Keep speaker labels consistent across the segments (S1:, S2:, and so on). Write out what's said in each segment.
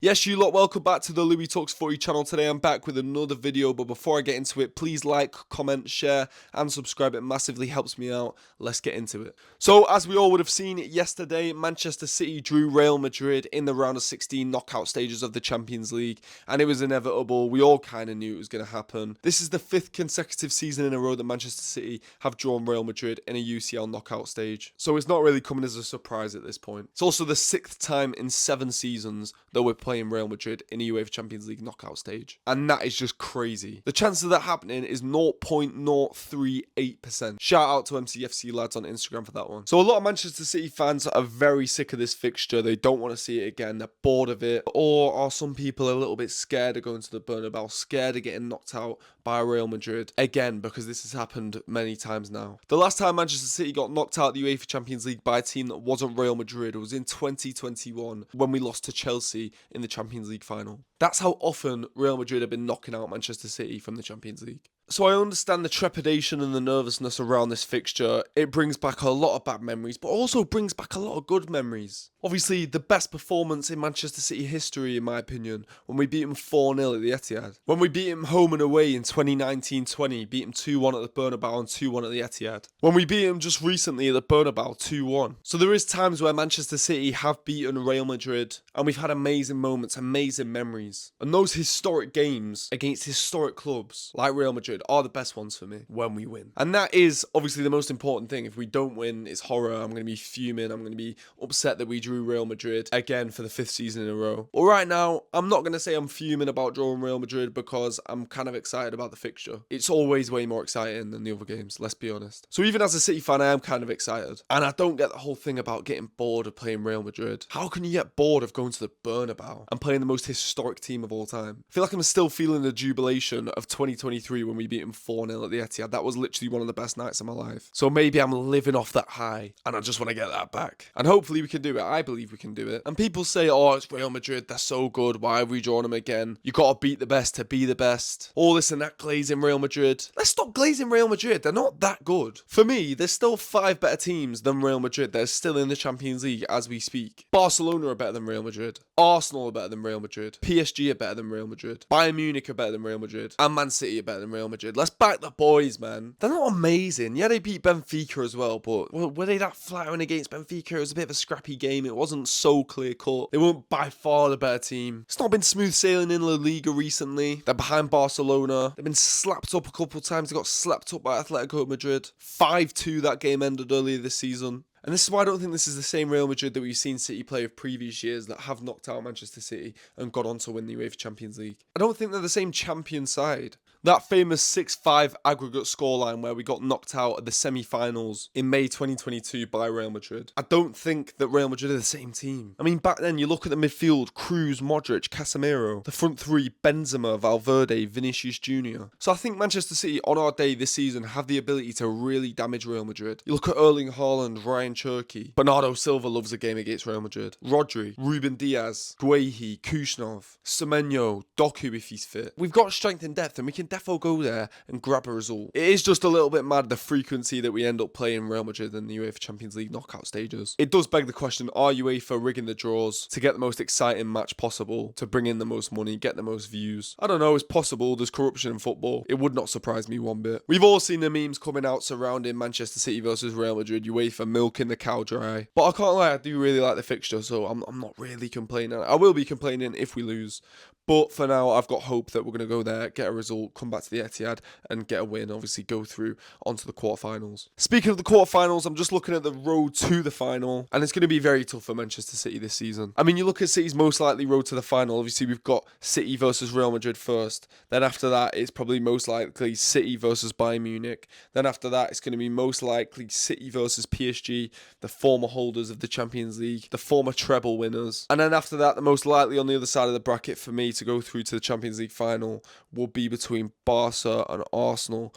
S1: Yes, you lot, welcome back to the Louis Talks Footy channel. Today I'm back with another video, but before I get into it, please like, comment, share, and subscribe. It massively helps me out. Let's get into it. So, as we all would have seen yesterday, Manchester City drew Real Madrid in the round of 16 knockout stages of the Champions League, and it was inevitable. We all kind of knew it was going to happen. This is the 5th consecutive season in a row that Manchester City have drawn Real Madrid in a UCL knockout stage, so it's not really coming as a surprise at this point. It's also the 6th time in 7 seasons that we're playing Real Madrid in a UEFA Champions League knockout stage. And that is just crazy. The chance of that happening is 0.038%. Shout out to MCFC lads on Instagram for that one. So a lot of Manchester City fans are very sick of this fixture. They don't want to see it again. They're bored of it. Or are some people a little bit scared of going to the Bernabeu, scared of getting knocked out by Real Madrid again, because this has happened many times now. The last time Manchester City got knocked out of the UEFA Champions League by a team that wasn't Real Madrid was in 2021 when we lost to Chelsea in the Champions League final. That's how often Real Madrid have been knocking out Manchester City from the Champions League. So I understand the trepidation and the nervousness around this fixture. It brings back a lot of bad memories, but also brings back a lot of good memories. Obviously, the best performance in Manchester City history, in my opinion, when we beat them 4-0 at the Etihad. When we beat them home and away in 2019-20, beat them 2-1 at the Bernabeu and 2-1 at the Etihad. When we beat them just recently at the Bernabeu 2-1. So there is times where Manchester City have beaten Real Madrid, and we've had amazing moments, amazing memories. And those historic games against historic clubs like Real Madrid are the best ones for me when we win. And that is obviously the most important thing. If we don't win, it's horror. I'm going to be fuming. I'm going to be upset that we drew Real Madrid again for the 5th season in a row. But right now, I'm not going to say I'm fuming about drawing Real Madrid because I'm kind of excited about the fixture. It's always way more exciting than the other games, let's be honest. So even as a City fan, I am kind of excited. And I don't get the whole thing about getting bored of playing Real Madrid. How can you get bored of going to the Bernabeu and playing the most historic team of all time? I feel like I'm still feeling the jubilation of 2023 when we beat them 4-0 at the Etihad. That was literally one of the best nights of my life. So maybe I'm living off that high and I just want to get that back. And hopefully we can do it. I believe we can do it. And people say, oh, it's Real Madrid. They're so good. Why have we drawn them again? You got to beat the best to be the best. All this and that glazing Real Madrid. Let's stop glazing Real Madrid. They're not that good. For me, there's still 5 better teams than Real Madrid. They're still in the Champions League as we speak. Barcelona are better than Real Madrid. Arsenal are better than Real Madrid. PSG are better than Real Madrid. Bayern Munich are better than Real Madrid. And Man City are better than Real Madrid. Let's back the boys, man. They're not amazing. Yeah, they beat Benfica as well, but were they that flattering against Benfica? It was a bit of a scrappy game. It wasn't so clear cut. They weren't by far the better team. It's not been smooth sailing in La Liga recently. They're behind Barcelona. They've been slapped up a couple of times. They got slapped up by Atletico Madrid. 5-2 that game ended earlier this season. And this is why I don't think this is the same Real Madrid that we've seen City play of previous years that have knocked out Manchester City and got on to win the UEFA Champions League. I don't think they're the same champion side. That famous 6-5 aggregate scoreline where we got knocked out at the semi-finals in May 2022 by Real Madrid. I don't think that Real Madrid are the same team. I mean, back then, you look at the midfield, Kroos, Modric, Casemiro. The front three, Benzema, Valverde, Vinicius Jr. So I think Manchester City, on our day this season, have the ability to really damage Real Madrid. You look at Erling Haaland, Ryan Cherky. Bernardo Silva loves a game against Real Madrid. Rodri, Ruben Diaz, Guehi, Kushnov, Semenyo, Doku if he's fit. We've got strength and depth and we can defo go there and grab a result. It is just a little bit mad the frequency that we end up playing Real Madrid in the UEFA Champions League knockout stages. It does beg the question, are UEFA rigging the draws to get the most exciting match possible, to bring in the most money, get the most views? I don't know, it's possible. There's corruption in football. It would not surprise me one bit. We've all seen the memes coming out surrounding Manchester City versus Real Madrid, UEFA milking the cow dry. But I can't lie, I do really like the fixture, so I'm not really complaining. I will be complaining if we lose. But for now, I've got hope that we're going to go there, get a result, come back to the Etihad and get a win, obviously go through onto the quarterfinals. Speaking of the quarterfinals, I'm just looking at the road to the final, and it's going to be very tough for Manchester City this season. I mean, you look at City's most likely road to the final, obviously we've got City versus Real Madrid first. Then after that, it's probably most likely City versus Bayern Munich. Then after that, it's going to be most likely City versus PSG, the former holders of the Champions League, the former treble winners. And then after that, the most likely on the other side of the bracket for me to go through to the Champions League final will be between Barca and Arsenal.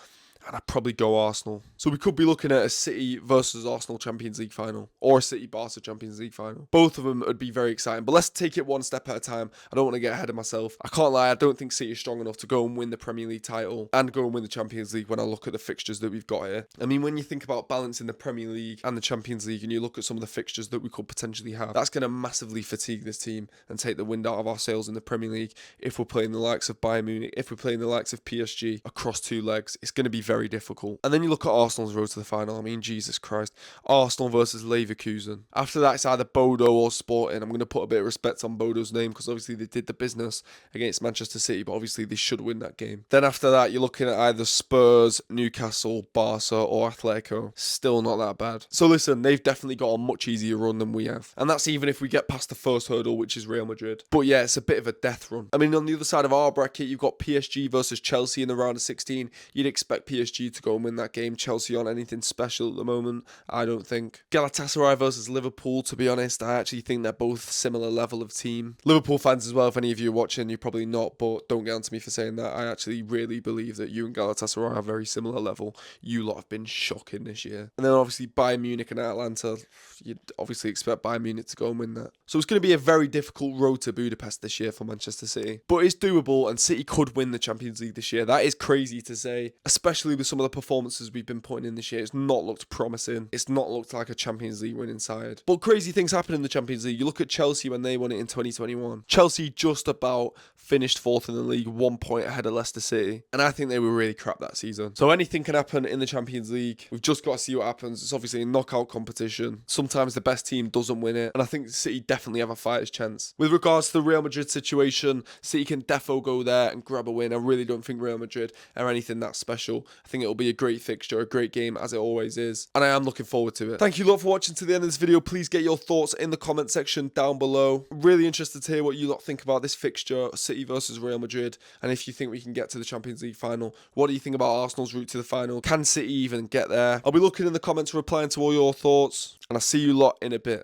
S1: and I'd probably go Arsenal. So we could be looking at a City versus Arsenal Champions League final, or a City Barca Champions League final. Both of them would be very exciting, but let's take it one step at a time. I don't want to get ahead of myself. I can't lie, I don't think City is strong enough to go and win the Premier League title and go and win the Champions League when I look at the fixtures that we've got here. I mean, when you think about balancing the Premier League and the Champions League, and you look at some of the fixtures that we could potentially have, that's going to massively fatigue this team and take the wind out of our sails in the Premier League. If we're playing the likes of Bayern Munich, if we're playing the likes of PSG across 2 legs, it's going to be very difficult. And then you look at Arsenal's road to the final. I mean, Jesus Christ. Arsenal versus Leverkusen. After that, it's either Bodo or Sporting. I'm going to put a bit of respect on Bodo's name because obviously they did the business against Manchester City, but obviously they should win that game. Then after that, you're looking at either Spurs, Newcastle, Barca, or Atletico. Still not that bad. So listen, they've definitely got a much easier run than we have. And that's even if we get past the first hurdle, which is Real Madrid. But yeah, it's a bit of a death run. I mean, on the other side of our bracket, you've got PSG versus Chelsea in the round of 16. You'd expect PSG to go and win that game. Chelsea on anything special at the moment? I don't think. Galatasaray versus Liverpool, to be honest, I actually think they're both similar level of team. Liverpool fans as well, if any of you are watching, you're probably not, but don't get on to me for saying that. I actually really believe that you and Galatasaray are very similar level. You lot have been shocking this year. And then obviously Bayern Munich and Atlanta, you'd obviously expect Bayern Munich to go and win that. So it's going to be a very difficult road to Budapest this year for Manchester City. But it's doable, and City could win the Champions League this year. That is crazy to say, especially with some of the performances we've been putting in this year. It's not looked promising. It's not looked like a Champions League winning side. But crazy things happen in the Champions League. You look at Chelsea when they won it in 2021. Chelsea just about finished 4th in the league, 1 point ahead of Leicester City. And I think they were really crap that season. So anything can happen in the Champions League. We've just got to see what happens. It's obviously a knockout competition. Sometimes the best team doesn't win it. And I think City definitely have a fighter's chance. With regards to the Real Madrid situation, City can defo go there and grab a win. I really don't think Real Madrid are anything that special. I think it'll be a great fixture, a great game, as it always is. And I am looking forward to it. Thank you lot for watching to the end of this video. Please get your thoughts in the comment section down below. Really interested to hear what you lot think about this fixture, City versus Real Madrid, and if you think we can get to the Champions League final. What do you think about Arsenal's route to the final? Can City even get there? I'll be looking in the comments, replying to all your thoughts, and I'll see you lot in a bit.